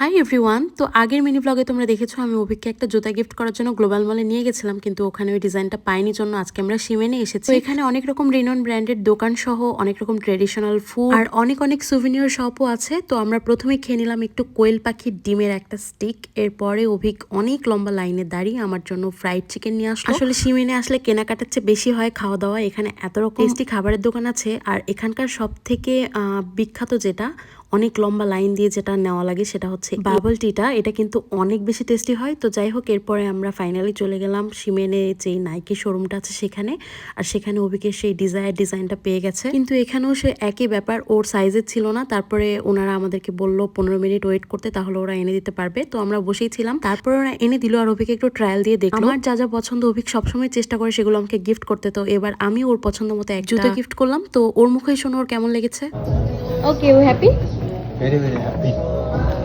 Hi everyone. তো আগের mini ব্লগে তোমরা দেখেছো আমি অভিককে একটা জুতা গিফট করার জন্য গ্লোবাল মলে নিয়ে গেছিলাম, কিন্তু ওখানে ওই ডিজাইনটা পাইনি জন্য আজকে আমরা সিমেনে এসেছি। তো এখানে অনেক রকম রিনোন ব্র্যান্ডের দোকান সহ অনেক রকম ট্রেডিশনাল ফুড আর অনেক সুভিনিয়র শপও আছে। তো আমরা প্রথমে খেয়ে নিলাম একটু কোয়েল পাখির ডিমের একটা স্টিক। এরপরে অভিক অনেক লম্বা লাইনে দাঁড়িয়ে আমার জন্য ফ্রাইড চিকেন নিয়ে আসলো। আসলে সিমেনে আসলে কেনাকাটার চেয়ে বেশি হয় খাওয়া দাওয়া। এখানে এত রকম টেস্টি খাবারের দোকান আছে, আর এখানকার সব থেকে বিখ্যাত যেটা অনেক লম্বা লাইন দিয়ে যেটা নেওয়া লাগে সেটা হচ্ছে বাবল টিটা। এটা কিন্তু অনেক বেশি টেস্টি হয়। তো যাই হোক, এরপরে আমরা ফাইনালি চলে গেলাম সিমেনে যেই নাইকি শোরুমটা আছে সেখানে। আর সেখানে অভিকে সেই ডিজাইনটা পেয়ে গেছে, কিন্তু এখানেও সে একই ব্যাপার, ওর সাইজের ছিল না। তারপরে ওনারা আমাদেরকে বললো 15 মিনিট ওয়েট করতে, তাহলে ওরা এনে দিতে পারবে। তো আমরা বসেই ছিলাম, তারপরে ওরা এনে দিল আর অভিকে একটু ট্রায়াল দিয়ে দেখলো। আমার যা পছন্দ অভিক সবসময় চেষ্টা করে সেগুলো আমাকে গিফট করতে। তো এবার আমি ওর পছন্দ মতো এক জুতো গিফট করলাম। তো ওর মুখেই শোনো ওর কেমন লেগেছে। Okay, you happy? Very, very happy.